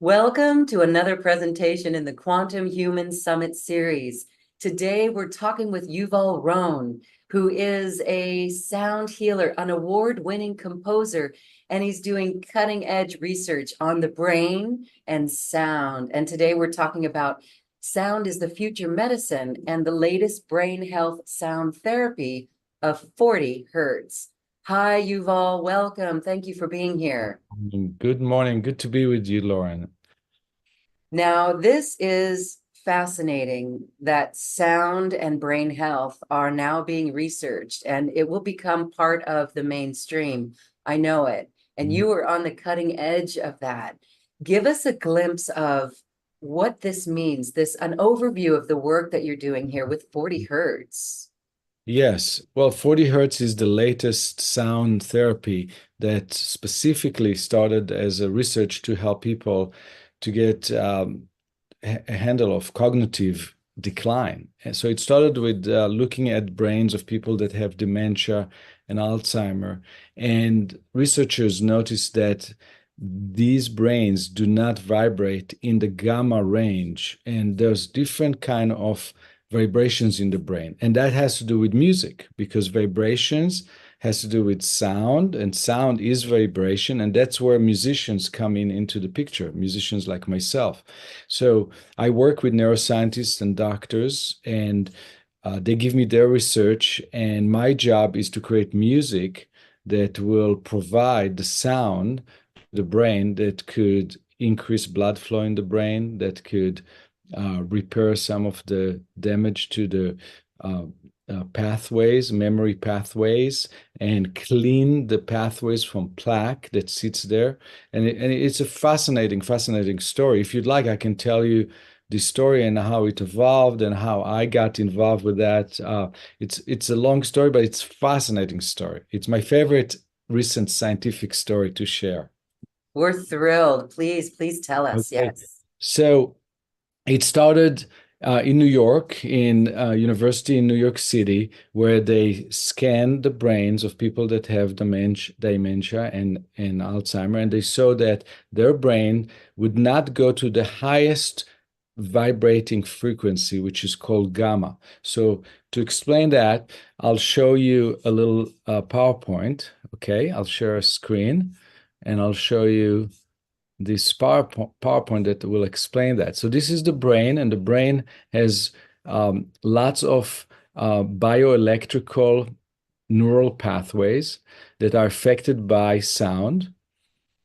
Welcome to another presentation in the Quantum Human Summit series. Today, we're talking with Yuval Rohn, who is a sound healer, an award-winning composer, and he's doing cutting-edge research on the brain and sound. And today, we're talking about sound is the future medicine and the latest brain health sound therapy of 40 hertz. Hi, Yuval. Welcome. Thank you for being here. Good morning. Good to be with you, Lauren. Now, this is fascinating that sound and brain health are now being researched, and it will become part of the mainstream. I know it. And you are on the cutting edge of that. Give us a glimpse of what this means, an overview of the work that you're doing here with 40 hertz. Yes. Well, 40 hertz is the latest sound therapy that specifically started as a research to help people to get a handle of cognitive decline. And so it started with looking at brains of people that have dementia and Alzheimer. And researchers noticed that these brains do not vibrate in the gamma range. And there's different kind of vibrations in the brain. And that has to do with music because vibrations has to do with sound, and sound is vibration, and that's where musicians come into the picture, musicians like myself. So I work with neuroscientists and doctors, and they give me their research, and my job is to create music that will provide the sound to the brain that could increase blood flow in the brain, that could repair some of the damage to the pathways, memory pathways, and clean the pathways from plaque that sits there. And it's a fascinating story. If you'd like, I can tell you the story and how it evolved and how I got involved with that. It's a long story, but it's a fascinating story. It's my favorite recent scientific story to share. We're thrilled. Please tell us. Okay. Yes. So it started in New York, in university in New York City, where they scanned the brains of people that have dementia and Alzheimer, and they saw that their brain would not go to the highest vibrating frequency, which is called gamma. So to explain that, I'll show you a little PowerPoint. Okay, I'll share a screen, and I'll show you this PowerPoint that will explain that. So this is the brain, and the brain has lots of bioelectrical neural pathways that are affected by sound.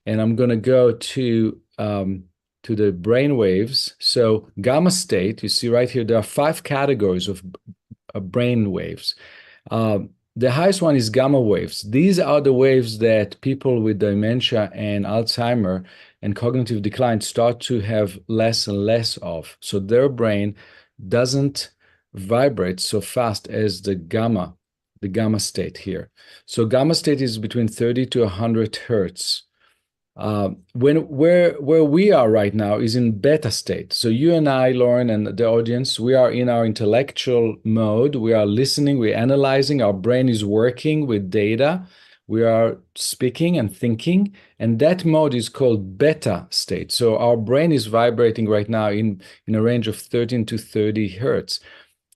And I'm going to go to the brain waves. So gamma state, you see right here, there are 5 categories of brain waves. The highest one is gamma waves. These are the waves that people with dementia and Alzheimer and cognitive decline start to have less and less of. So their brain doesn't vibrate so fast as the gamma state here. So gamma state is between 30 to 100 hertz. Where we are right now is in beta state. So you and I, Lauren, and the audience, we are in our intellectual mode. We are listening, we're analyzing, our brain is working with data. We are speaking and thinking, and that mode is called beta state. So our brain is vibrating right now in a range of 13 to 30 hertz.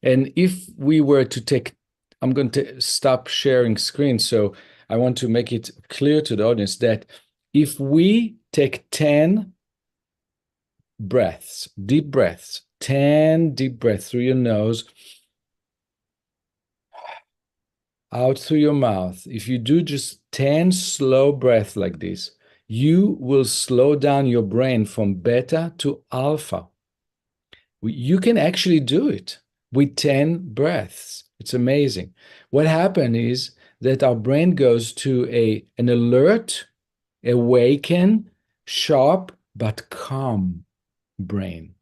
And if we were to take, I'm going to stop sharing screen. So I want to make it clear to the audience that if we take 10 breaths, deep breaths, 10 deep breaths through your nose, out through your mouth, if you do just 10 slow breaths like this, you will slow down your brain from beta to alpha. You can actually do it with 10 breaths. It's amazing. What happened is that our brain goes to an alert, awaken, sharp, but calm brain.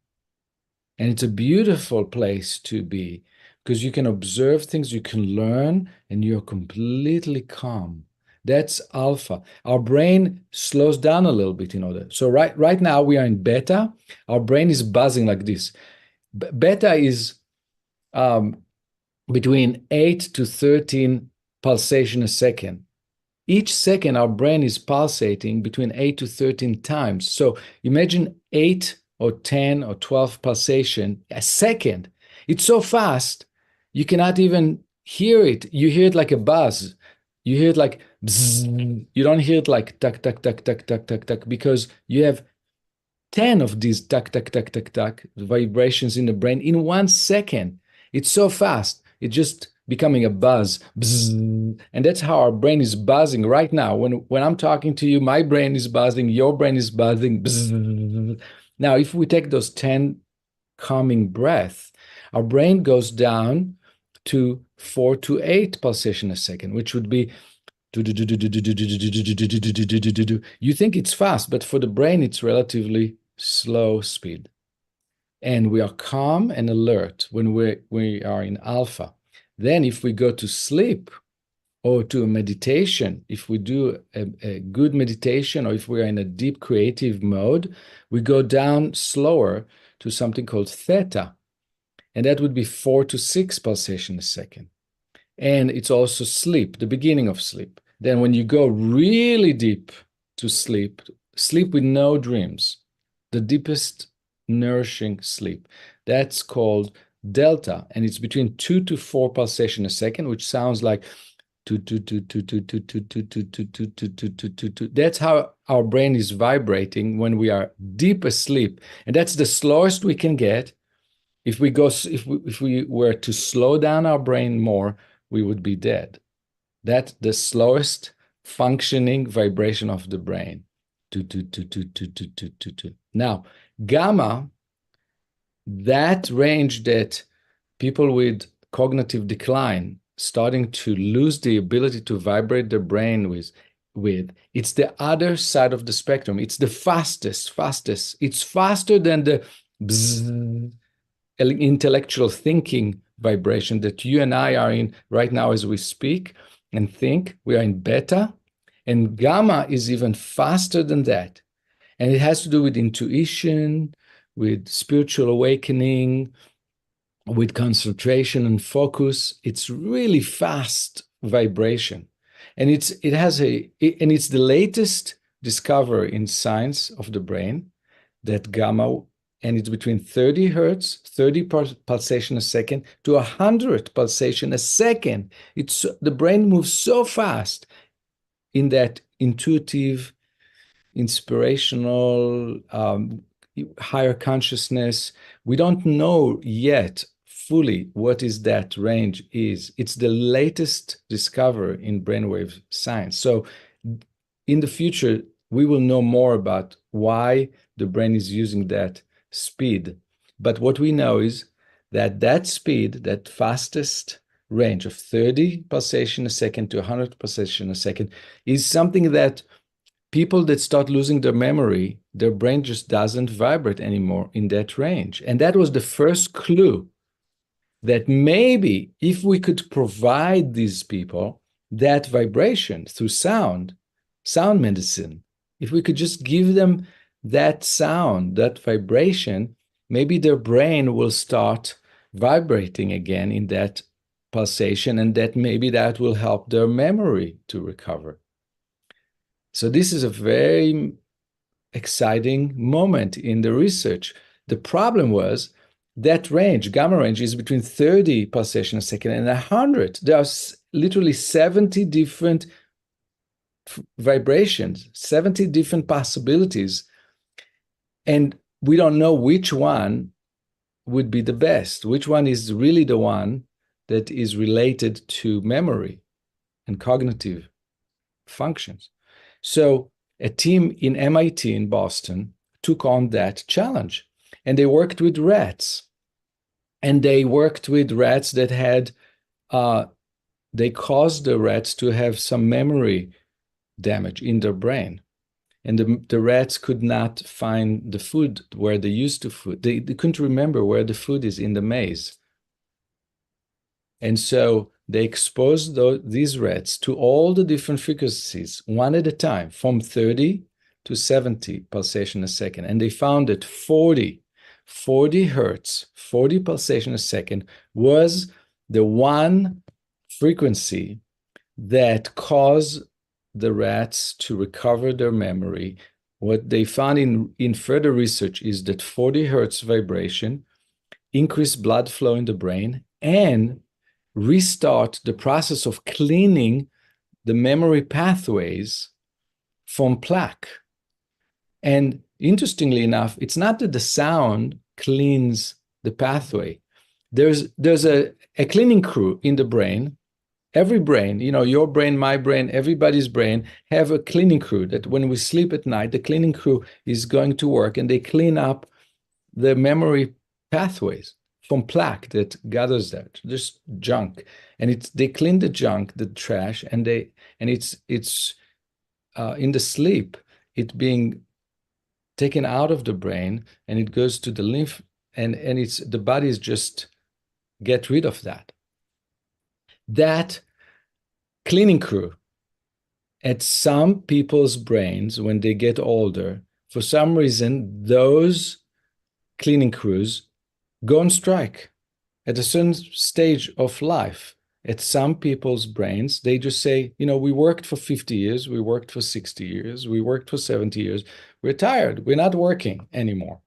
And it's a beautiful place to be because you can observe things, you can learn, and you're completely calm. That's alpha. Our brain slows down a little bit in order. So right now we are in beta. Our brain is buzzing like this. Beta is between 8 to 13 pulsation a second. Each second, our brain is pulsating between 8 to 13 times. So imagine 8 or 10 or 12 pulsation a second. It's so fast, you cannot even hear it. You hear it like a buzz. You hear it like bzzz. You don't hear it like tuck, tuck, tuck, tuck, tuck, tuck, tuck, because you have 10 of these tuck, tuck, tuck, tuck, tuck vibrations in the brain in 1 second. It's so fast. It's just becoming a buzz. Bzzz. And that's how our brain is buzzing right now. When I'm talking to you, my brain is buzzing, your brain is buzzing. Bzzz. Now, if we take those 10 calming breaths, our brain goes down to 4 to 8 pulsation a second, which would be you think it's fast, but for the brain, it's relatively slow speed. And we are calm and alert when we are in alpha. Then if we go to sleep or to a meditation, if we do a good meditation or if we are in a deep creative mode, we go down slower to something called theta. And that would be 4 to 6 pulsation a second. And it's also sleep, the beginning of sleep. Then when you go really deep to sleep, sleep with no dreams, the deepest nourishing sleep, that's called delta. And it's between 2 to 4 pulsation a second, which sounds like that's how our brain is vibrating when we are deep asleep. And that's the slowest we can get. If we were to slow down our brain more, we would be dead. That's the slowest functioning vibration of the brain. Now, gamma, that range that people with cognitive decline starting to lose the ability to vibrate their brain with, it's the other side of the spectrum. It's the fastest. It's faster than the bzzz, intellectual thinking vibration that you and I are in right now as we speak and think. We are in beta, and gamma is even faster than that. And it has to do with intuition, with spiritual awakening, with concentration and focus. It's really fast vibration. And it's the latest discovery in science of the brain that gamma, and it's between 30 hertz, 30 pulsation a second, to 100 pulsation a second. The brain moves so fast in that intuitive, inspirational, higher consciousness. We don't know yet fully what is that range is. It's the latest discovery in brainwave science. So in the future, we will know more about why the brain is using that speed. But what we know is that that speed, that fastest range of 30 pulsation a second to 100 pulsation a second, is something that people that start losing their memory, their brain just doesn't vibrate anymore in that range. And that was the first clue that maybe if we could provide these people that vibration through sound medicine, if we could just give them that sound, that vibration, maybe their brain will start vibrating again in that pulsation, and that maybe that will help their memory to recover. So this is a very exciting moment in the research. The problem was that range, gamma range, is between 30 pulsation a second and 100. There are literally 70 different vibrations, 70 different possibilities. And we don't know which one would be the best, which one is really the one that is related to memory and cognitive functions. So a team in MIT in Boston took on that challenge, and they worked with rats. And they worked with rats that had, they caused the rats to have some memory damage in their brain. And the rats could not find the food where they used to food. They couldn't remember where the food is in the maze. And so they exposed these rats to all the different frequencies, one at a time, from 30 to 70 pulsation a second. And they found that 40 hertz, 40 pulsation a second, was the one frequency that caused the rats to recover their memory, what they found in further research is that 40 hertz vibration increase blood flow in the brain and restart the process of cleaning the memory pathways from plaque. And interestingly enough, it's not that the sound cleans the pathway. There's a cleaning crew in the brain. Every brain, your brain, my brain, everybody's brain have a cleaning crew that when we sleep at night, the cleaning crew is going to work and they clean up the memory pathways from plaque that gathers there, just junk. And they clean the junk, the trash, and it's in the sleep, it being taken out of the brain and it goes to the lymph and it's the body is just get rid of that. That cleaning crew at some people's brains when they get older, for some reason, those cleaning crews go on strike at a certain stage of life. At some people's brains, they just say, we worked for 50 years, we worked for 60 years, we worked for 70 years, we're tired, we're not working anymore.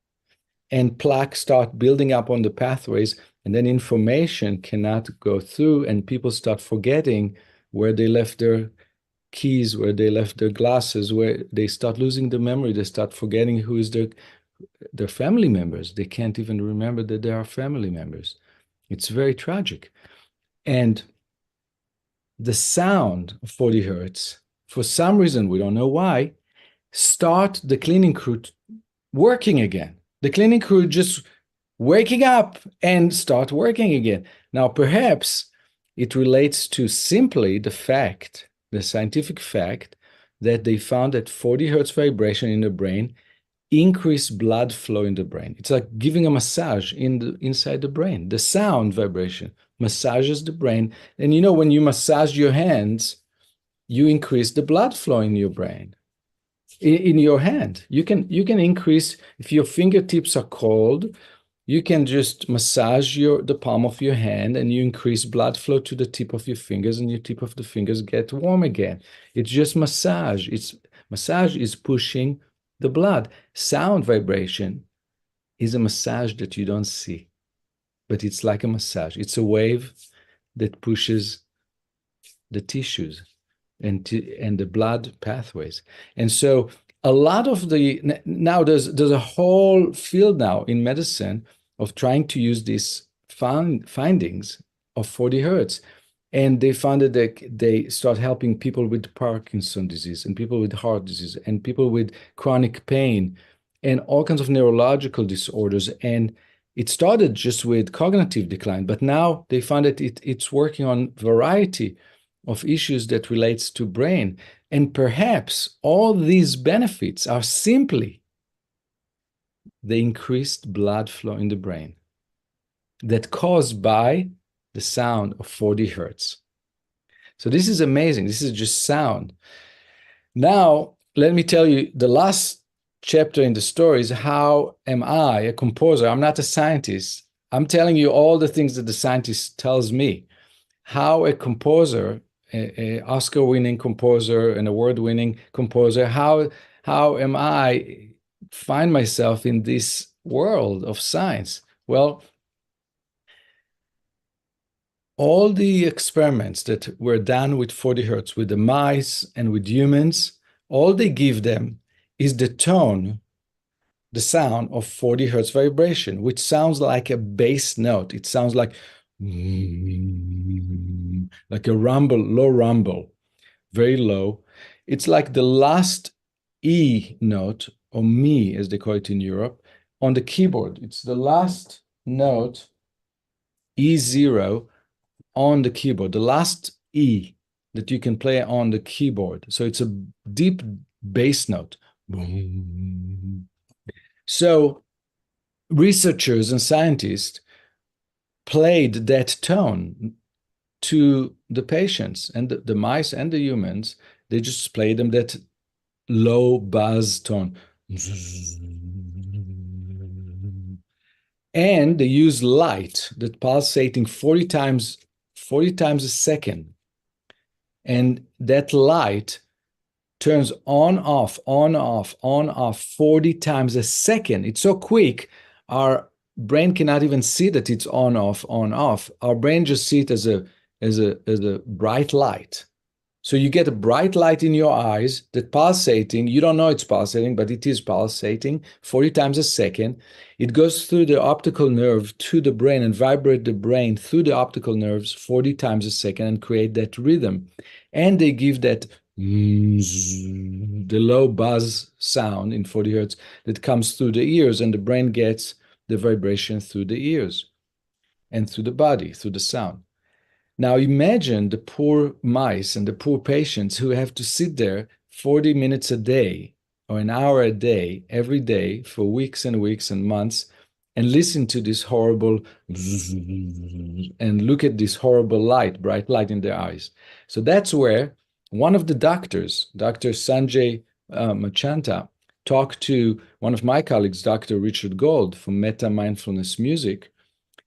And plaques start building up on the pathways, and then information cannot go through, and people start forgetting where they left their keys, where they left their glasses, where they start losing the memory, they start forgetting who is their family members. They can't even remember that they are family members. It's very tragic. And the sound of 40 hertz, for some reason, we don't know why, start the cleaning crew working again. The cleaning crew just waking up and start working again. Now, perhaps it relates to simply the scientific fact, that they found that 40 hertz vibration in the brain increase blood flow in the brain. It's like giving a massage inside the brain. The sound vibration massages the brain. And when you massage your hands, you increase the blood flow in your brain. In your hand, you can increase, if your fingertips are cold, you can just massage the palm of your hand and you increase blood flow to the tip of your fingers, and your tip of the fingers get warm again. It's just massage. Massage is pushing the blood. Sound vibration is a massage that you don't see, but it's like a massage. It's a wave that pushes the tissues and the blood pathways. And so a lot of now there's a whole field now in medicine of trying to use these findings of 40 hertz. And they found that they start helping people with Parkinson's disease and people with heart disease and people with chronic pain and all kinds of neurological disorders. And it started just with cognitive decline, but now they found that it's working on variety of issues that relates to brain. And perhaps all these benefits are simply the increased blood flow in the brain that caused by the sound of 40 hertz. So this is amazing. This is just sound. Now, let me tell you the last chapter in the story is how am I, a composer? I'm not a scientist. I'm telling you all the things that the scientist tells me. How a composer, a Oscar-winning composer, an award-winning composer, how am I find myself in this world of science? Well, all the experiments that were done with 40 hertz, with the mice and with humans, all they give them is the tone, the sound of 40 hertz vibration, which sounds like a bass note. It sounds like a rumble, low rumble, very low. It's like the last E note, or mi, as they call it in Europe, on the keyboard. It's the last note, E0, on the keyboard, the last E that you can play on the keyboard. So it's a deep bass note. So researchers and scientists played that tone to the patients, and the mice and the humans, they just played them that low buzz tone. And they use light that pulsating 40 times a second. And that light turns on, off, on, off, on, off 40 times a second. It's so quick, our brain cannot even see that it's on, off, on, off. Our brain just sees it as a bright light. So you get a bright light in your eyes that pulsating. You don't know it's pulsating, but it is pulsating 40 times a second. It goes through the optical nerve to the brain and vibrate the brain through the optical nerves 40 times a second and create that rhythm. And they give that the low buzz sound in 40 hertz that comes through the ears, and the brain gets the vibration through the ears and through the body, through the sound. Now imagine the poor mice and the poor patients who have to sit there 40 minutes a day or an hour a day, every day for weeks and weeks and months, and listen to this horrible and look at this horrible light, bright light in their eyes. So that's where one of the doctors, Dr. Sanjay Machanta, talked to one of my colleagues, Dr. Richard Gold from Meta Mindfulness Music,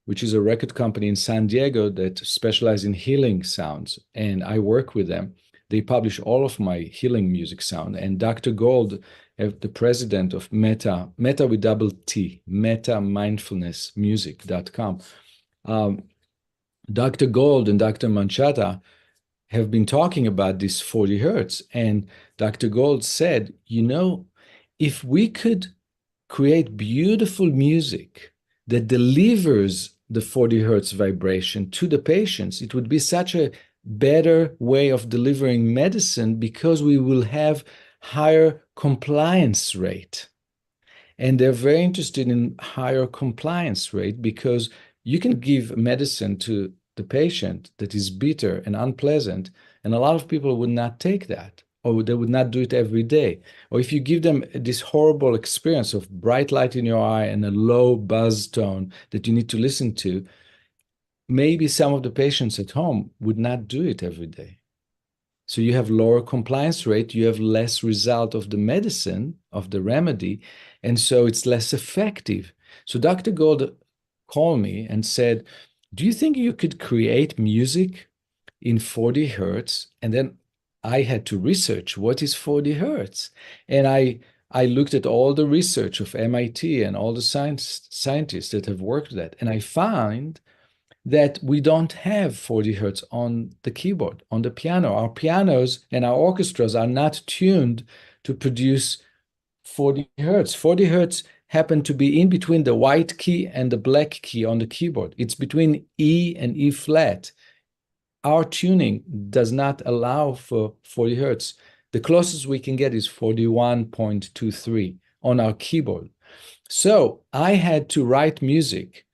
which is a record company in San Diego that specializes in healing sounds. And I work with them. They publish all of my healing music sound. And Dr. Gold, the president of Meta with double T, metamindfulnessmusic.com. Dr. Gold and Dr. Manchata have been talking about this 40 hertz. And Dr. Gold said, if we could create beautiful music that delivers the 40 hertz vibration to the patients, it would be such a better way of delivering medicine because we will have higher compliance rate. And they're very interested in higher compliance rate because you can give medicine to the patient that is bitter and unpleasant, and a lot of people would not take that, or they would not do it every day. Or if you give them this horrible experience of bright light in your eye and a low buzz tone that you need to listen to, maybe some of the patients at home would not do it every day. So you have lower compliance rate, you have less result of the medicine, of the remedy, and so it's less effective. So Dr. Gold called me and said, do you think you could create music in 40 hertz? And then I had to research what is 40 hertz. And I looked at all the research of MIT and all the scientists that have worked with that. And I found that we don't have 40 hertz on the keyboard, on the piano. Our pianos and our orchestras are not tuned to produce 40 hertz. 40 hertz happen to be in between the white key and the black key on the keyboard. It's between E and E flat. Our tuning does not allow for 40 hertz. The closest we can get is 41.23 on our keyboard. So I had to write music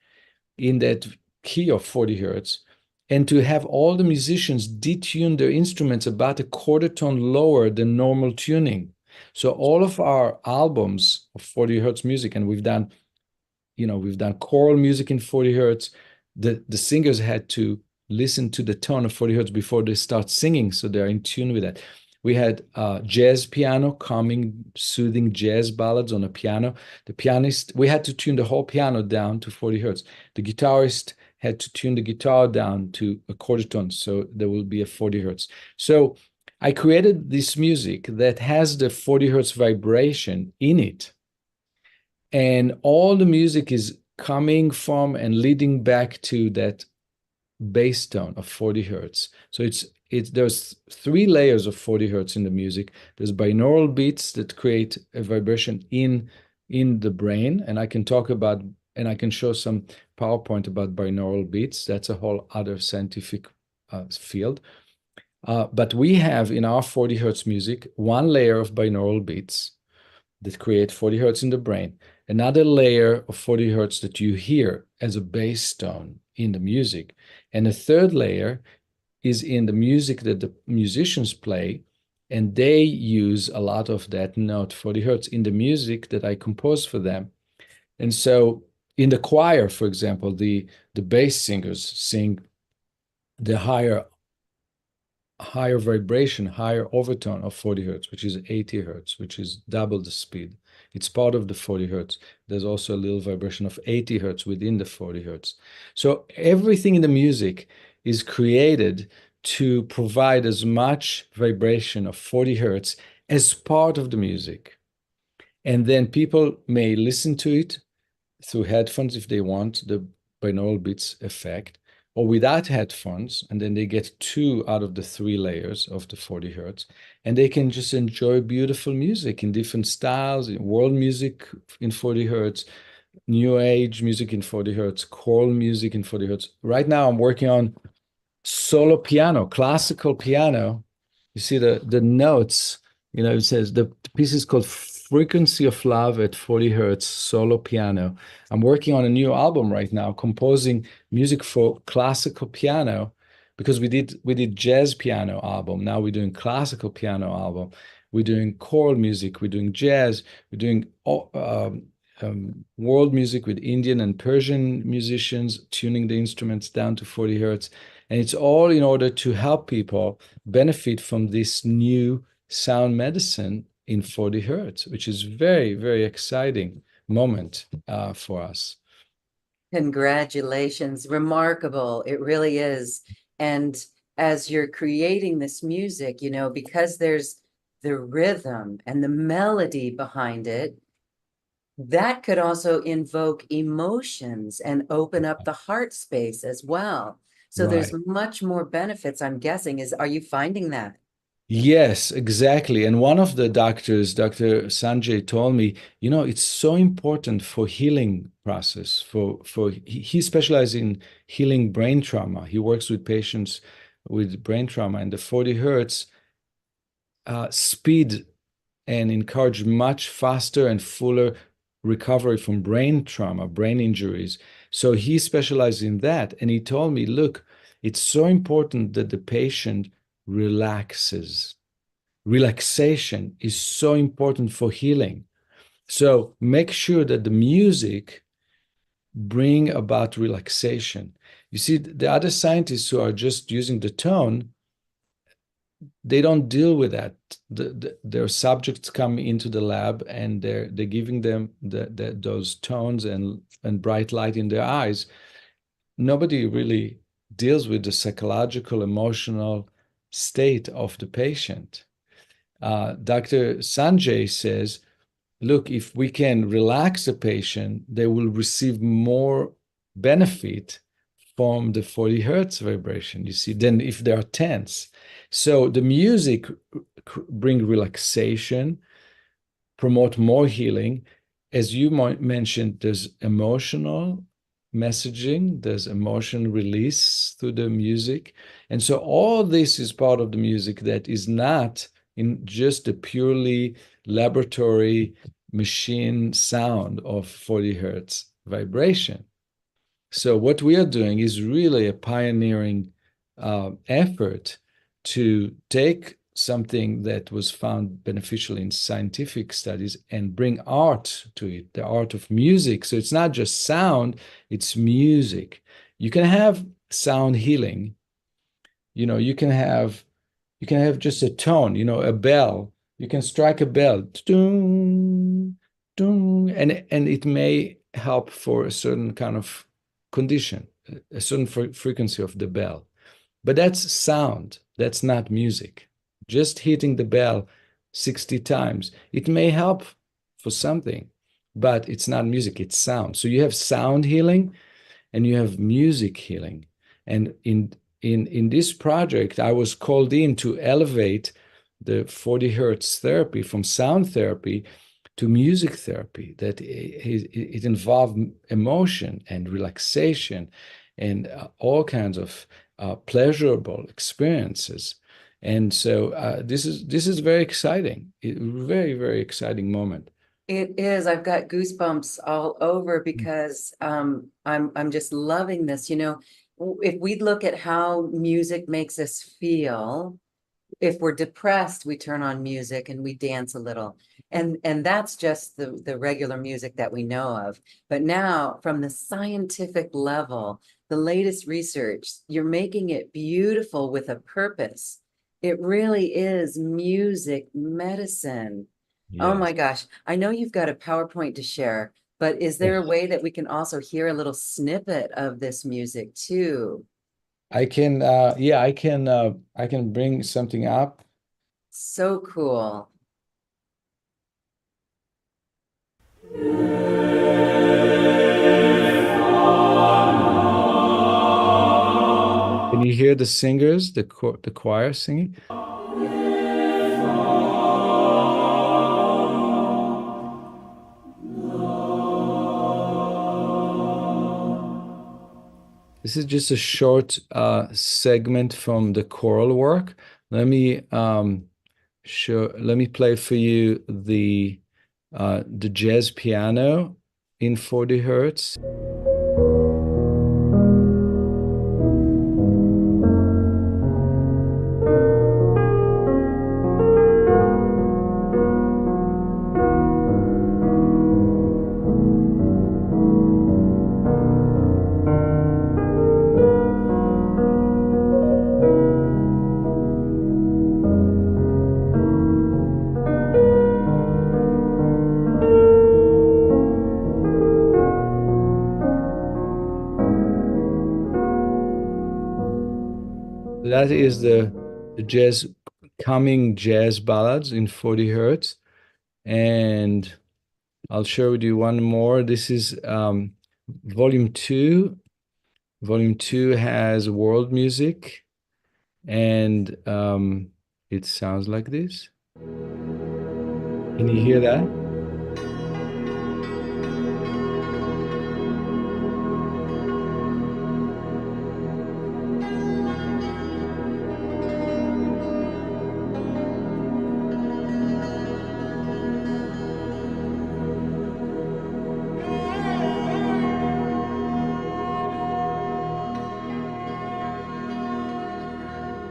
in that key of 40 hertz and to have all the musicians detune their instruments about a quarter tone lower than normal tuning. So all of our albums of 40 hertz music, and we've done choral music in 40 hertz. The singers had to listen to the tone of 40 hertz before they start singing, so they're in tune with that. We had jazz piano, calming, soothing jazz ballads on a piano. The pianist, we had to tune the whole piano down to 40 hertz. The guitarist had to tune the guitar down to a quarter tone, so there will be a 40 hertz. So I created this music that has the 40 hertz vibration in it. And all the music is coming from and leading back to that bass tone of 40 hertz. So there's 3 layers of 40 hertz in the music. There's binaural beats that create a vibration in the brain. And I can talk about, and I can show some PowerPoint about binaural beats. That's a whole other scientific field. But we have in our 40 hertz music, 1 layer of binaural beats that create 40 hertz in the brain, another layer of 40 hertz that you hear as a bass tone in the music, and a third layer is in the music that the musicians play, and they use a lot of that note 40 hertz in the music that I compose for them. And so in the choir, for example, the bass singers sing the higher vibration, higher overtone of 40 hertz, which is 80 hertz, which is double the speed. It's part of the 40 hertz. There's also a little vibration of 80 hertz within the 40 hertz. So everything in the music is created to provide as much vibration of 40 hertz as part of the music. And then people may listen to it through headphones if they want the binaural beats effect, or without headphones, and then they get two out of the three layers of the 40 hertz, and they can just enjoy beautiful music in different styles, world music in 40 hertz, new age music in 40 hertz, choral music in 40 hertz. Right now, I'm working on solo piano, classical piano. You see the notes, it says the piece is called Frequency of Love at 40 Hertz solo piano. I'm working on a new album right now, composing music for classical piano because we did jazz piano album. Now we're doing classical piano album. We're doing choral music. We're doing jazz. We're doing world music with Indian and Persian musicians, tuning the instruments down to 40 hertz. And it's all in order to help people benefit from this new sound medicine in 40 hertz, which is very, very exciting moment for us. Congratulations. Remarkable. It really is. And as you're creating this music, because there's the rhythm and the melody behind it, that could also invoke emotions and open up the heart space as well. So there's Right. much more benefits, I'm guessing. Are you finding that? Yes, exactly. And one of the doctors, Dr. Sanjay, told me, it's so important for healing process. He specializes in healing brain trauma. He works with patients with brain trauma, and the 40 hertz speed and encourage much faster and fuller recovery from brain trauma, brain injuries. So he specialized in that. And he told me, look, it's so important that the patient relaxes. Relaxation is so important for healing. So make sure that the music bring about relaxation. You see, the other scientists who are just using the tone, they don't deal with that. Their subjects come into the lab and they're giving them those tones and bright light in their eyes. Nobody really deals with the psychological, emotional state of the patient. Dr. Sanjay says, look, if we can relax the patient, they will receive more benefit from the 40 hertz vibration, you see, than if they are tense. So the music bring relaxation, promote more healing. As you mentioned, there's emotional messaging, there's emotion release through the music. And so all this is part of the music that is not in just a purely laboratory machine sound of 40 hertz vibration. So what we are doing is really a pioneering effort to take something that was found beneficial in scientific studies and bring art to it, the art of music. So it's not just sound, it's music. You can have sound healing. You can have just a tone, a bell. You can strike a bell, ding, ding, and it may help for a certain kind of condition, a certain frequency of the bell. But that's sound. That's not music. Just hitting the bell 60 times, it may help for something, but it's not music, it's sound. So you have sound healing and you have music healing. And in this project, I was called in to elevate the 40 hertz therapy from sound therapy to music therapy. That it involved emotion and relaxation and all kinds of pleasurable experiences. And so this is very exciting, very, very exciting moment. It is. I've got goosebumps all over because I'm just loving this. If we look at how music makes us feel, if we're depressed, we turn on music and we dance a little. And that's just the regular music that we know of. But now from the scientific level, the latest research, you're making it beautiful with a purpose. It really is music medicine. Oh my Yes. gosh. I know you've got a PowerPoint to share, but is there a way that we can also hear a little snippet of this music too? Yeah, I can bring something up. So cool. Can you hear the singers, the choir singing? This is just a short segment from the choral work. Let me play for you the jazz piano in 40 hertz. That is the jazz coming jazz ballads in 40 hertz. And I'll share with you one more. This is volume two. Volume two has world music, and it sounds like this. Can you hear that?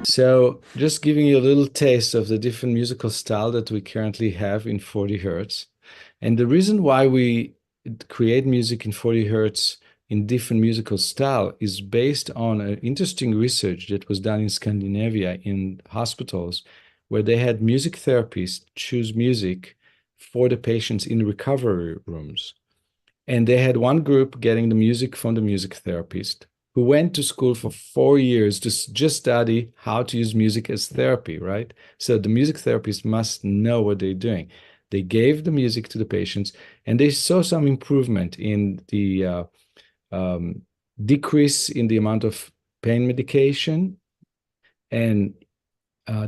So, just giving you a little taste of the different musical style that we currently have in 40 hertz. And the reason why we create music in 40 hertz in different musical style is based on an interesting research that was done in Scandinavia in hospitals where they had music therapists choose music for the patients in recovery rooms. And they had one group getting the music from the music therapist who went to school for 4 years to just study how to use music as therapy, right? So the music therapist must know what they're doing. They gave the music to the patients and they saw some improvement in the decrease in the amount of pain medication and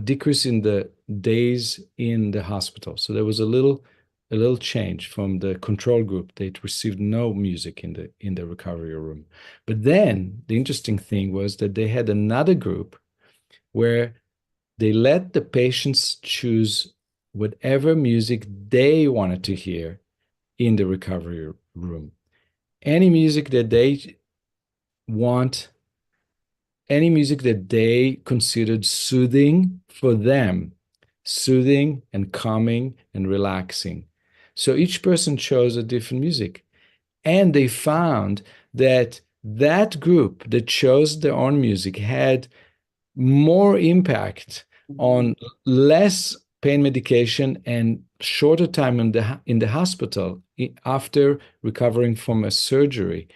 decrease in the days in the hospital. So there was a little change from the control group. They received no music in the recovery room. But then the interesting thing was that they had another group where they let the patients choose whatever music they wanted to hear in the recovery room. Any music that they want, any music that they considered soothing for them, soothing and calming and relaxing. So each person chose a different music. And they found that that group that chose their own music had more impact on less pain medication and shorter time in the hospital after recovering from a surgery.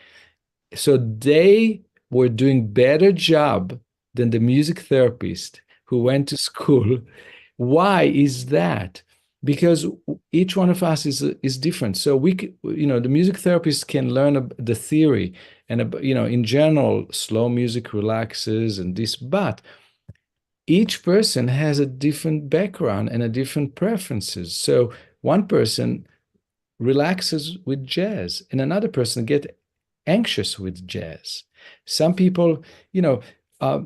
So they were doing better job than the music therapist who went to school. Why is that? Because each one of us is different. So the music therapist can learn the theory and in general, slow music relaxes and this, but each person has a different background and a different preferences. So one person relaxes with jazz and another person get anxious with jazz. Some people,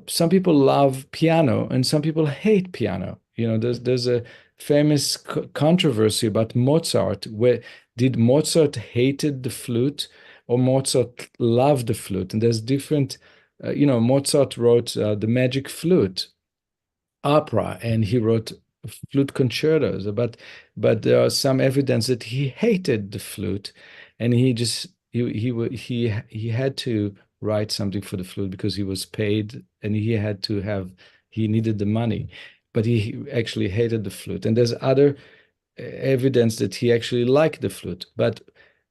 some people love piano and some people hate piano. There's a famous controversy about Mozart, where did Mozart hated the flute or Mozart loved the flute? And there's different, Mozart wrote the Magic Flute opera and he wrote flute concertos, but there are some evidence that he hated the flute and he had to write something for the flute because he was paid and he needed the money, but he actually hated the flute. And there's other evidence that he actually liked the flute, but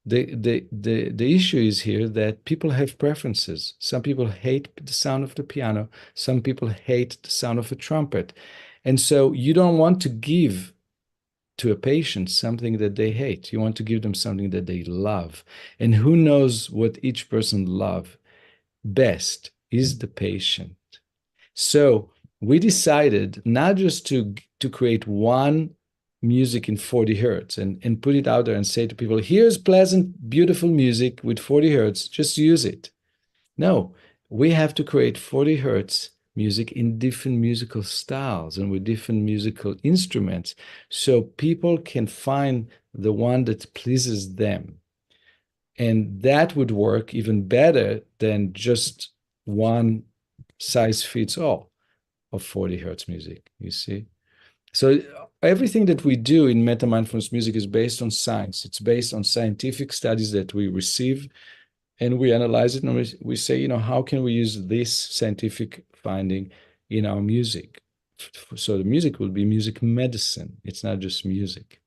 the issue is here that people have preferences. Some people hate the sound of the piano, some people hate the sound of a trumpet. And so you don't want to give to a patient something that they hate. You want to give them something that they love. And who knows what each person love best is the patient. So we decided not just to create one music in 40 hertz and put it out there and say to people, here's pleasant, beautiful music with 40 hertz, just use it. No, we have to create 40 hertz music in different musical styles and with different musical instruments so people can find the one that pleases them. And that would work even better than just one size fits all of 40 hertz music, you see? So everything that we do in meta mindfulness music is based on science. It's based on scientific studies that we receive and we analyze it and we say, how can we use this scientific finding in our music? So the music will be music medicine. It's not just music.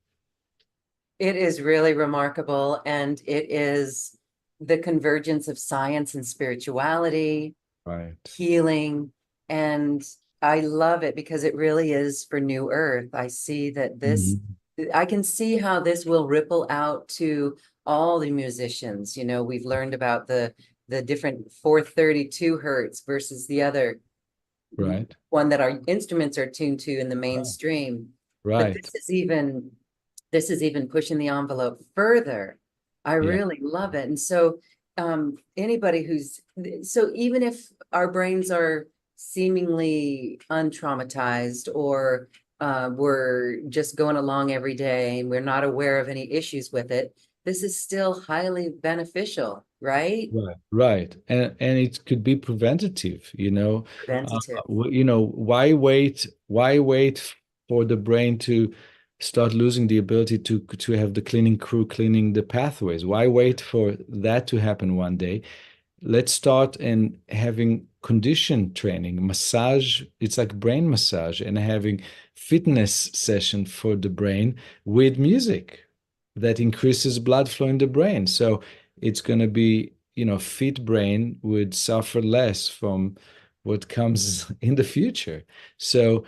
It is really remarkable, and it is the convergence of science and spirituality, Right. healing, and I love it because it really is for New Earth. I see that Mhm. I can see how this will ripple out to all the musicians. We've learned about the different 432 hertz versus the other Right. one that our instruments are tuned to in the Right. mainstream. But Right. this is even pushing the envelope further. I Yeah. really love it. And so anybody so even if our brains are seemingly untraumatized, or we're just going along every day and we're not aware of any issues with it, this is still highly beneficial, right? Right, right, and it could be preventative. Preventative. Why wait? Why wait for the brain to start losing the ability to have the cleaning crew cleaning the pathways? Why wait for that to happen one day? Let's start and having condition training, massage. It's like brain massage and having fitness session for the brain with music that increases blood flow in the brain. So it's going to be, fit brain would suffer less from what comes in the future. So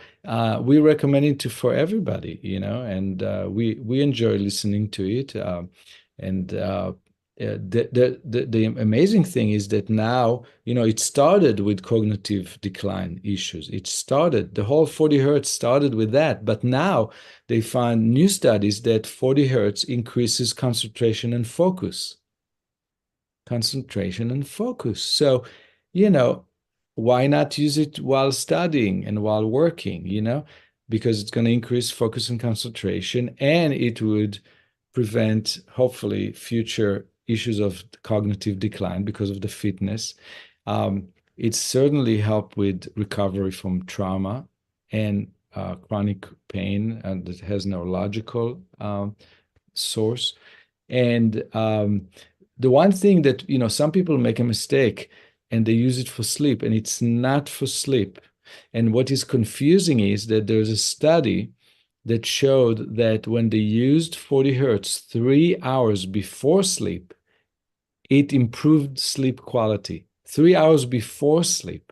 we recommend it for everybody, and we enjoy listening to it. The amazing thing is that now, it started with cognitive decline issues. The whole 40 hertz started with that. But now they find new studies that 40 hertz increases concentration and focus. Concentration and focus. So, you know, why not use it while studying and while working, Because it's going to increase focus and concentration, and it would prevent, hopefully, future issues of cognitive decline because of the fitness. It certainly helped with recovery from trauma and chronic pain, and it has neurological source. And the one thing that, some people make a mistake and they use it for sleep, and it's not for sleep. And what is confusing is that there's a study that showed that when they used 40 hertz 3 hours before sleep, it improved sleep quality. 3 hours before sleep.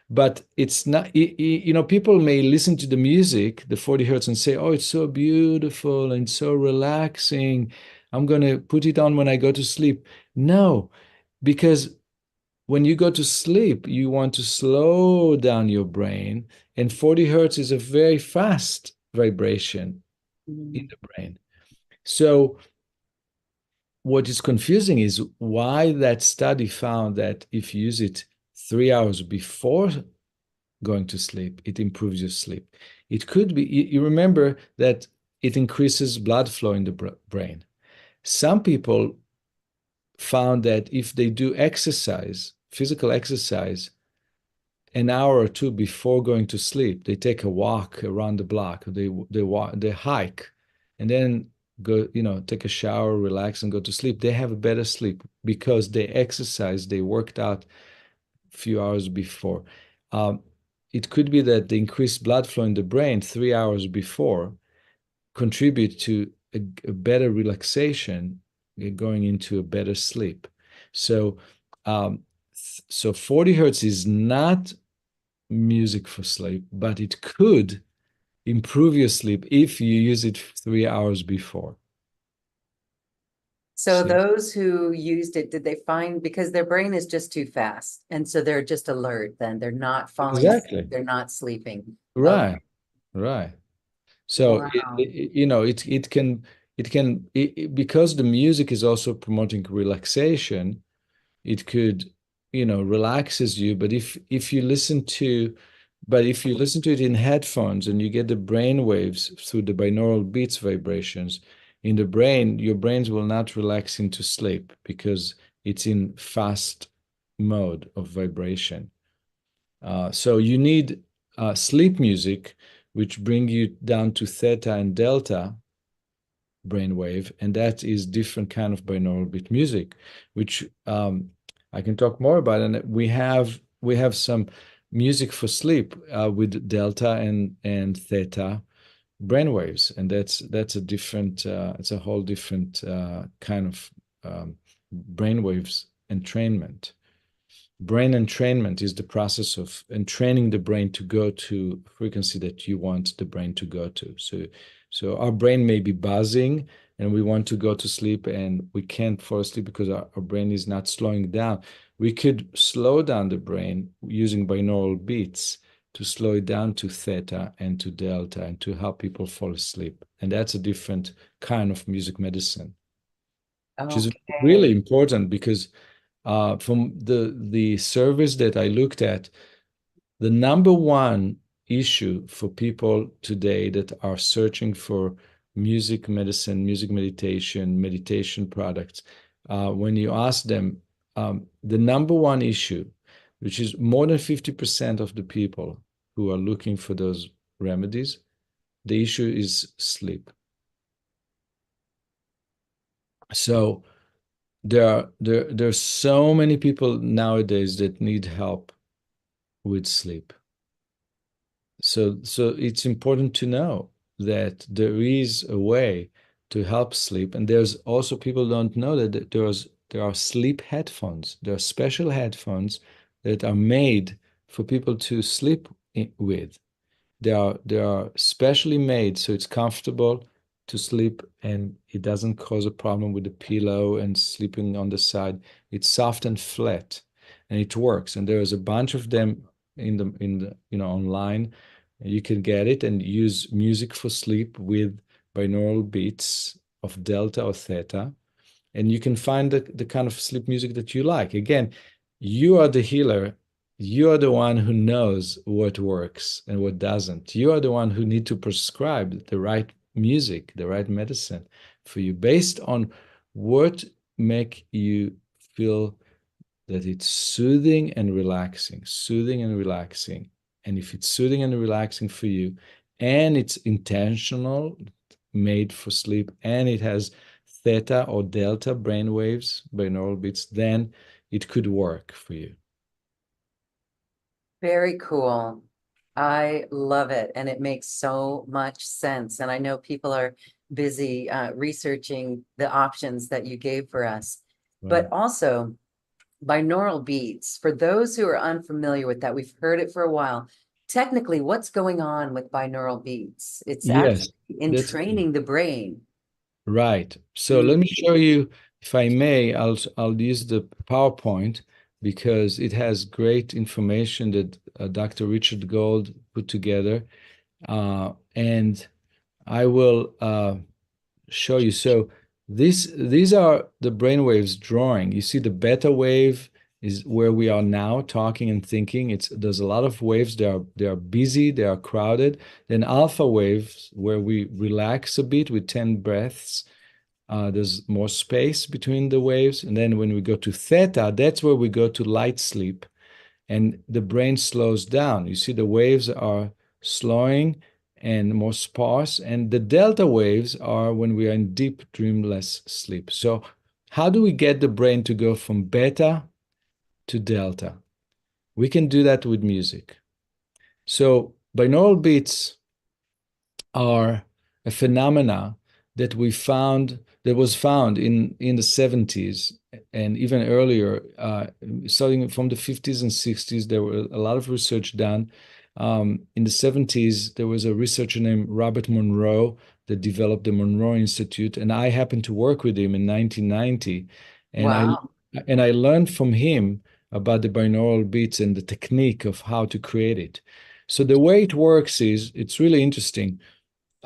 But it's not, people may listen to the music, the 40 hertz, and say, oh, it's so beautiful and so relaxing. I'm going to put it on when I go to sleep. No, because when you go to sleep, you want to slow down your brain, and 40 hertz is a very fast vibration in Mhm. the brain. So, what is confusing is why that study found that if you use it 3 hours before going to sleep, it improves your sleep. It could be, you remember that it increases blood flow in the brain. Some people found that if they do exercise, physical exercise, an hour or two before going to sleep, they take a walk around the block, they hike, and then go, take a shower, relax, and go to sleep. They have a better sleep because they exercise, they worked out a few hours before. Um, it could be that the increased blood flow in the brain 3 hours before contribute to a better relaxation, going into a better sleep. So, so 40 hertz is not music for sleep, but it could improve your sleep if you use it 3 hours before. So See? those who used it, did they find, because their brain is just too fast, and so they're just alert then, they're not falling asleep, Exactly. they're not sleeping. Okay, Right. Right. So wow. because the music is also promoting relaxation, it could, relaxes you. But if you listen to it in headphones and you get the brain waves through the binaural beats vibrations in the brain, your brains will not relax into sleep because it's in fast mode of vibration. So you need sleep music, which bring you down to theta and delta brainwave, and that is different kind of binaural beat music, which I can talk more about. And we have some music for sleep with delta and theta brainwaves, and that's a different it's a whole different kind of brainwaves entrainment. Brain entrainment is the process of entraining the brain to go to frequency that you want the brain to go to. So our brain may be buzzing and we want to go to sleep and we can't fall asleep because our brain is not slowing down. We could slow down the brain using binaural beats to slow it down to theta and to delta and to help people fall asleep. And that's a different kind of music medicine, which is really Okay. important because from the surveys that I looked at, the number one issue for people today that are searching for music medicine, music meditation products, when you ask them, the number one issue, which is more than 50% of the people who are looking for those remedies, the issue is sleep. So there's so many people nowadays that need help with sleep. So it's important to know that there is a way to help sleep, and there's also people don't know that there are sleep headphones. There are special headphones that are made for people to sleep with. They are specially made so it's comfortable to sleep and it doesn't cause a problem with the pillow and sleeping on the side. It's soft and flat and it works. And there's a bunch of them in the online. You can get it and use music for sleep with binaural beats of delta or theta, and you can find the kind of sleep music that you like. Again, you are the healer. You are the one who knows what works and what doesn't. You are the one who need to prescribe the right music, the right medicine for you based on what make you feel that it's soothing and relaxing, soothing and relaxing. And if it's soothing and relaxing for you, and it's intentional, made for sleep, and it has theta or delta brain waves, binaural beats, then it could work for you. Very cool. I love it, and it makes so much sense. And I know people are busy researching the options that you gave for us. But Right. also, binaural beats, for those who are unfamiliar with that, we've heard it for a while. Technically, what's going on with binaural beats? It's actually Yes, that's entraining the brain. right. So let me Mm. show you, if I may, I'll use the PowerPoint because it has great information that Dr. Richard Gold put together. And I will show you. So these are the brainwaves drawing. You see the beta wave is where we are now talking and thinking. There's a lot of waves. They are busy, they are crowded. Then alpha waves where we relax a bit with 10 breaths. There's more space between the waves. And then when we go to theta, that's where we go to light sleep and the brain slows down. You see, the waves are slowing and more sparse, and the delta waves are when we are in deep, dreamless sleep. So, how do we get the brain to go from beta to delta? We can do that with music. So, binaural beats are a phenomena that was found in the 70s and even earlier, starting from the 50s and 60s. There were a lot of research done, In the 70s, there was a researcher named Robert Monroe that developed the Monroe Institute, and I happened to work with him in 1990, and Wow. I learned from him about the binaural beats and the technique of how to create it. So the way it works is it's really interesting.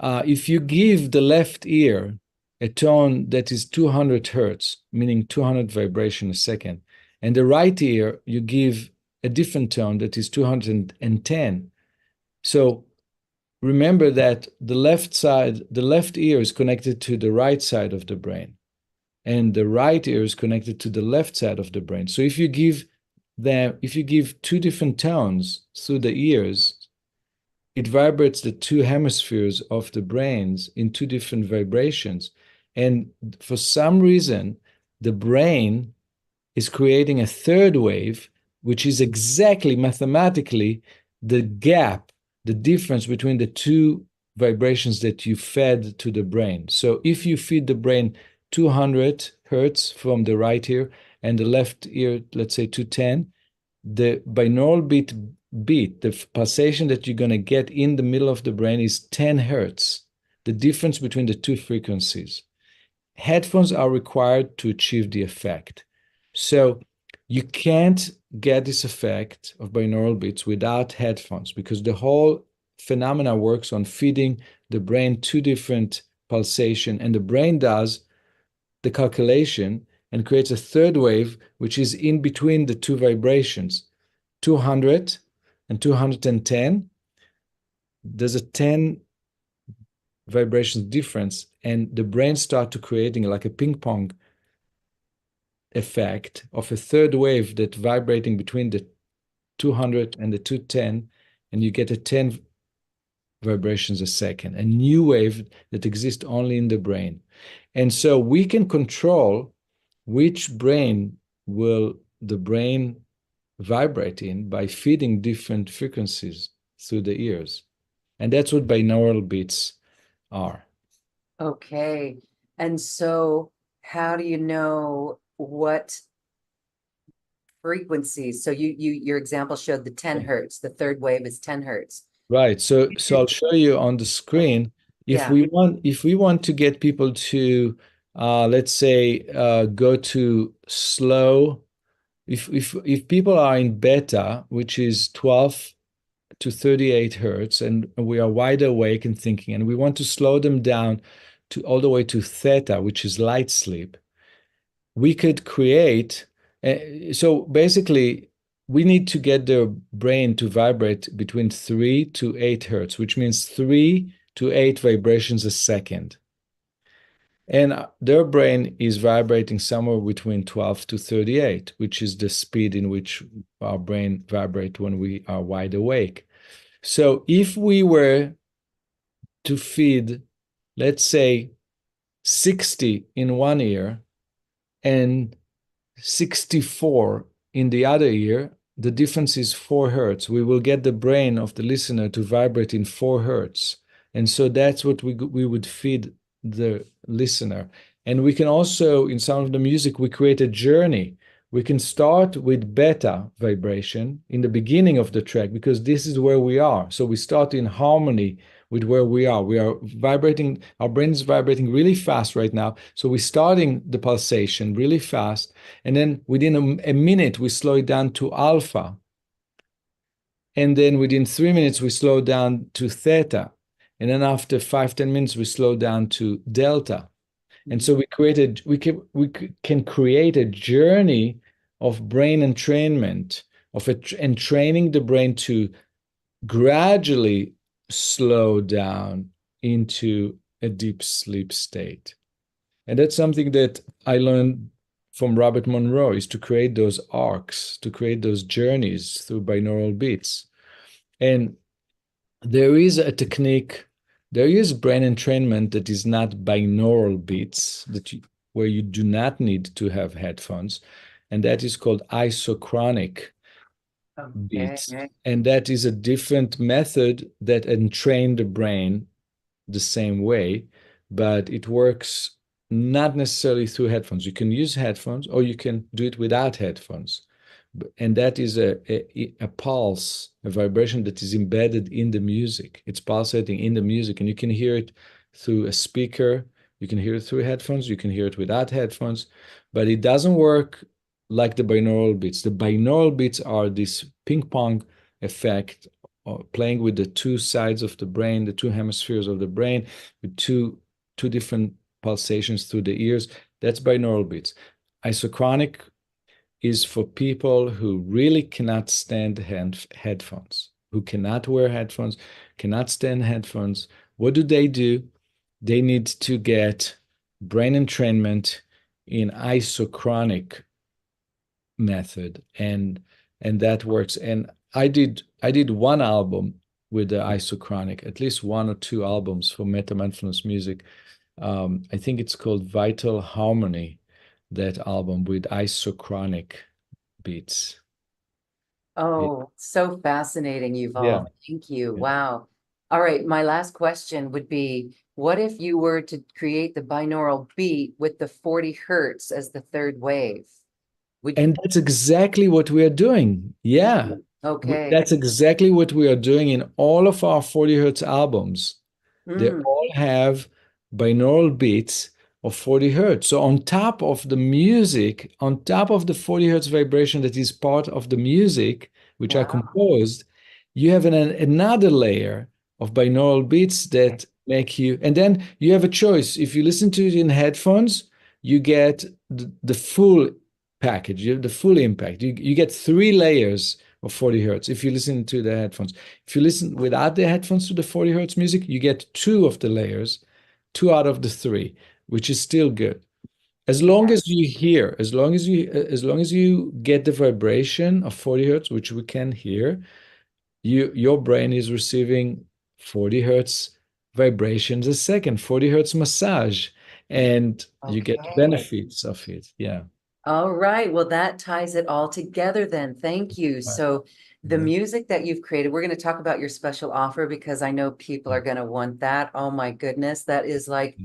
If you give the left ear a tone that is 200 hertz, meaning 200 vibration a second, and the right ear you give a different tone that is 210. So remember that the left ear is connected to the right side of the brain, and the right ear is connected to the left side of the brain. So if you give two different tones through the ears, it vibrates the two hemispheres of the brains in two different vibrations. And for some reason, the brain is creating a third wave, which is exactly mathematically the gap, the difference between the two vibrations that you fed to the brain. So if you feed the brain 200 hertz from the right ear and the left ear, let's say 210, the binaural beat, the pulsation that you're going to get in the middle of the brain is 10 hertz, the difference between the two frequencies. Headphones are required to achieve the effect. So you can't get this effect of binaural beats without headphones because the whole phenomena works on feeding the brain two different pulsation, and the brain does the calculation and creates a third wave, which is in between the two vibrations, 200 and 210. There's a 10 vibrations difference, and the brain starts to creating like a ping pong effect of a third wave that vibrating between the 200 and the 210, and you get a 10 vibrations a second, a new wave that exists only in the brain. And so we can control which brain will the brain vibrate in by feeding different frequencies through the ears. And that's what binaural beats are. Okay. And so how do you know what frequencies? So your example showed the 10 hertz. The third wave is 10 hertz. Right. So I'll show you on the screen. If Yeah. we want to get people to let's say go to slow, if people are in beta, which is 12 to 38 hertz, and we are wide awake and thinking, and we want to slow them down to all the way to theta, which is light sleep, we could create. So basically, we need to get their brain to vibrate between 3 to 8 hertz, which means 3 to 8 vibrations a second. And their brain is vibrating somewhere between 12 to 38, which is the speed in which our brain vibrate when we are wide awake. So if we were to feed, let's say, 60 in one ear and 64 in the other ear, the difference is 4 hertz. We will get the brain of the listener to vibrate in 4 hertz. And so that's what we would feed the listener. And we can also, in some of the music, we create a journey. We can start with beta vibration in the beginning of the track because this is where we are. So we start in harmony with where we are. We are vibrating, our brain is vibrating really fast right now. So we're starting the pulsation really fast. And then within a minute, we slow it down to alpha. And then within 3 minutes, we slow down to theta. And then after 5, 10 minutes, we slow down to delta. And so we can create a journey of brain entrainment, and training the brain to gradually slow down into a deep sleep state. And that's something that I learned from Robert Monroe, is to create those arcs, to create those journeys through binaural beats. And there is a technique, there is brain entrainment that is not binaural beats, where you do not need to have headphones, and that is called isochronic beats. Okay. And that is a different method that entrain the brain the same way, but it works not necessarily through headphones. You can use headphones or you can do it without headphones. And that is a pulse, a vibration that is embedded in the music. It's pulsating in the music, and you can hear it through a speaker, you can hear it through headphones, you can hear it without headphones, but it doesn't work like the binaural beats. The binaural beats are this ping pong effect, playing with the two sides of the brain, the two hemispheres of the brain, with two different pulsations through the ears. That's binaural beats. Isochronic is for people who really cannot stand headphones, who cannot wear headphones, cannot stand headphones. What do? They need to get brain entrainment in isochronic method, and that works. And I did one album with the isochronic, at least one or two albums for Meta Mindfulness Music. I think it's called Vital Harmony, that album with isochronic beats. It- Oh, so fascinating, yeah. Yuval. Thank you. Yeah. Wow. All right, my last question would be, what if you were to create the binaural beat with the 40 hertz as the third wave? Would And that's exactly what we are doing. Yeah. okay. That's exactly what we are doing in all of our 40 hertz albums. They Mm, all have binaural beats of 40 hertz. So on top of the music, on top of the 40 hertz vibration that is part of the music, which I wow. composed, you have another layer of binaural beats that make you, and then you have a choice. If you listen to it in headphones, you get the full package, the full impact. You get three layers of 40 hertz if you listen to the headphones. If you listen without the headphones to the 40 hertz music, you get two of the layers, two out of the three, which is still good. As long as you hear, as long as you get the vibration of 40 hertz, which we can hear, your brain is receiving 40 hertz vibrations a second, 40 hertz massage, and you get the Okay. benefits of it. Yeah. All right. Well, that ties it all together then. Thank you. Right. So the Mhm. music that you've created, we're going to talk about your special offer because I know people are going to want that. Oh my goodness. That is like,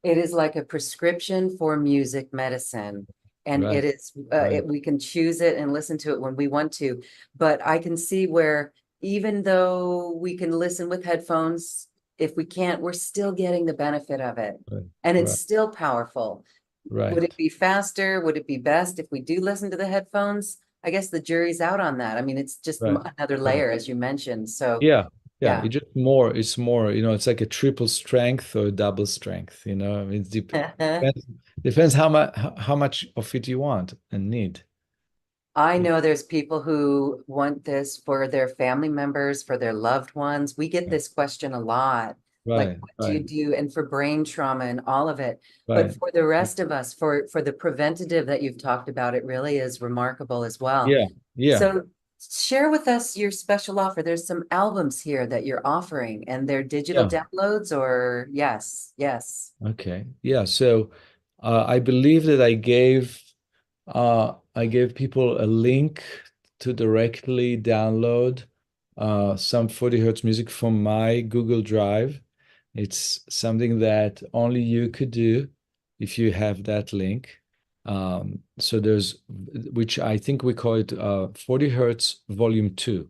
it is like a prescription for music medicine. And Right. it is, Right. we can choose it and listen to it when we want to. But I can see where even though we can listen with headphones, if we can't, we're still getting the benefit of it. Right. And it's Right. still powerful. Would it Right. be faster? Would it be best if we do listen to the headphones? I guess the jury's out on that. I mean, it's just Right. another Right. layer, as you mentioned. So, Yeah. Yeah. yeah. It's more, it's like a triple strength or a double strength, I mean, depends how much of it you want and need. I Yeah. know there's people who want this for their family members, for their loved ones. We get this question a lot. Like, Right. what do you Right. do? And for brain trauma and all of it. But Right. for the rest of us, for the preventative that you've talked about, it really is remarkable as well. Yeah. Yeah. So share with us your special offer. There's some albums here that you're offering, and they're digital Yeah. downloads, or yes, yes. Okay. Yeah. So I believe that I gave people a link to directly download some 40 hertz music from my Google Drive. It's something that only you could do if you have that link. So which I think we call it 40 hertz volume 2,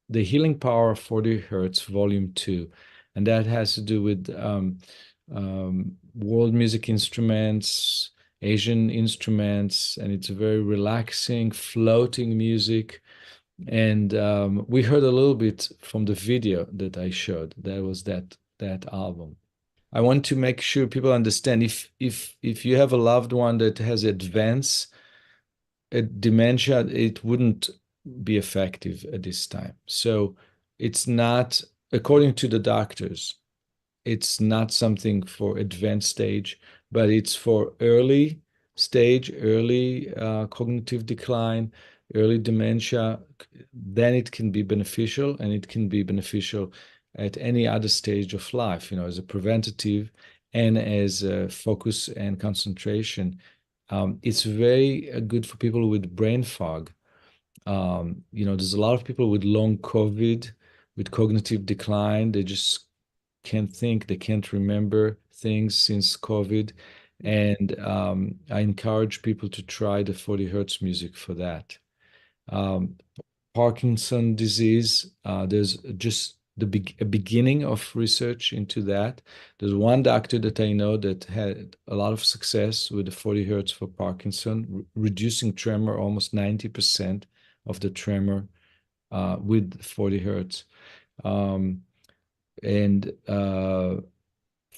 the healing power of 40 hertz volume 2, and that has to do with world music instruments, Asian instruments, and it's a very relaxing floating music. And we heard a little bit from the video that I showed. That was that album. I want to make sure people understand, if you have a loved one that has advanced dementia, it wouldn't be effective at this time. So it's not, according to the doctors, it's not something for advanced stage, but it's for early stage, early cognitive decline, early dementia. Then it can be beneficial, and it can be beneficial at any other stage of life, as a preventative and as a focus and concentration. It's very good for people with brain fog. There's a lot of people with long COVID, with cognitive decline. They just can't think, they can't remember things since COVID. And I encourage people to try the 40 hertz music for that. Um, Parkinson disease, there's just a beginning of research into that. There's one doctor that I know that had a lot of success with the 40 hertz for Parkinson, reducing tremor almost 90% of the tremor with 40 hertz. And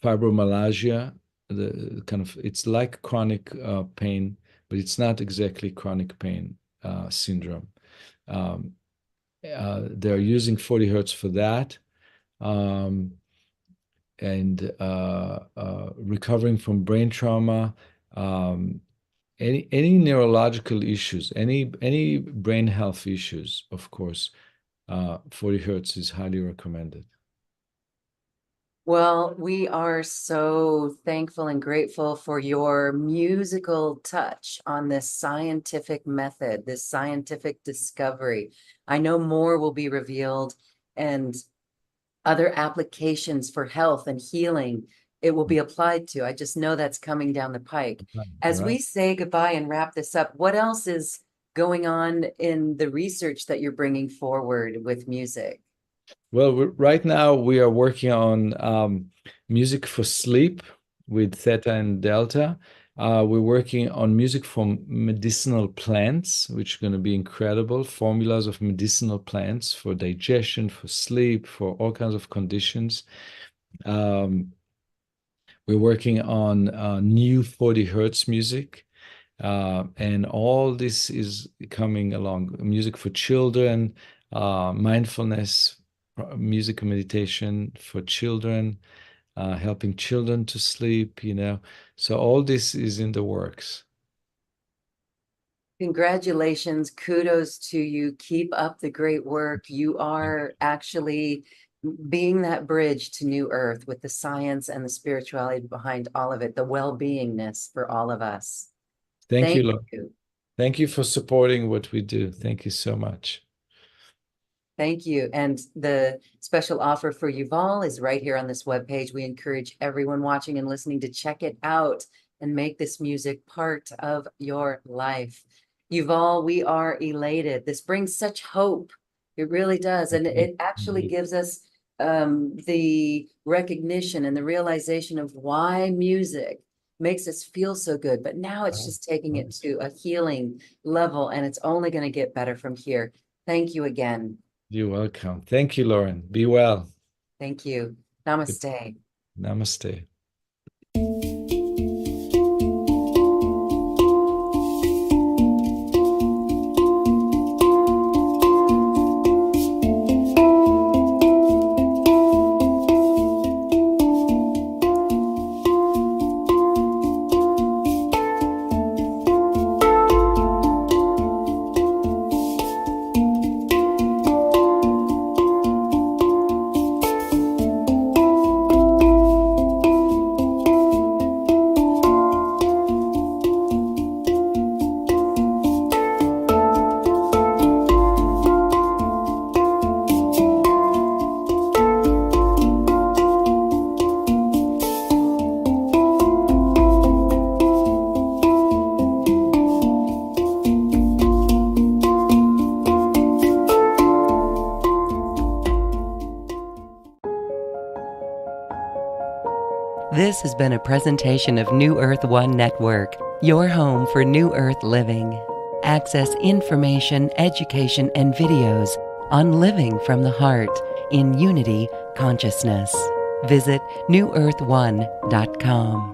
fibromyalgia, the kind of it's like chronic pain, but it's not exactly chronic pain syndrome. Um, they're using 40 hertz for that. Um, and recovering from brain trauma, um, any neurological issues, any brain health issues, of course, 40 hertz is highly recommended. Well, we are so thankful and grateful for your musical touch on this scientific method, this scientific discovery. I know more will be revealed and other applications for health and healing it will be applied to. I just know that's coming down the pike. As we Right. say goodbye and wrap this up, what else is going on in the research that you're bringing forward with music? Well, right now we are working on music for sleep with theta and delta. We're working on music from medicinal plants, which are going to be incredible. Formulas of medicinal plants for digestion, for sleep, for all kinds of conditions. Um, we're working on new 40 hertz music. And all this is coming along. Music for children, mindfulness, music meditation for children, helping children to sleep, you know. So all this is in the works. Congratulations, kudos to you. Keep up the great work. You are actually being that bridge to New Earth with the science and the spirituality behind all of it, the well-beingness for all of us. Thank you, Thank Lord. you. Thank you for supporting what we do. Thank you so much. Thank you. And the special offer for Yuval is right here on this webpage. We encourage everyone watching and listening to check it out and make this music part of your life. Yuval, we are elated. This brings such hope. It really does. And it actually gives us the recognition and the realization of why music makes us feel so good. But now it's just taking it to a healing level, and it's only going to get better from here. Thank you again. You're welcome. Thank you, Lauren. Be well. Thank you. Namaste. Namaste. This has been a presentation of New Earth One Network, your home for New Earth living. Access information, education, and videos on living from the heart in unity consciousness. Visit newearth1.com.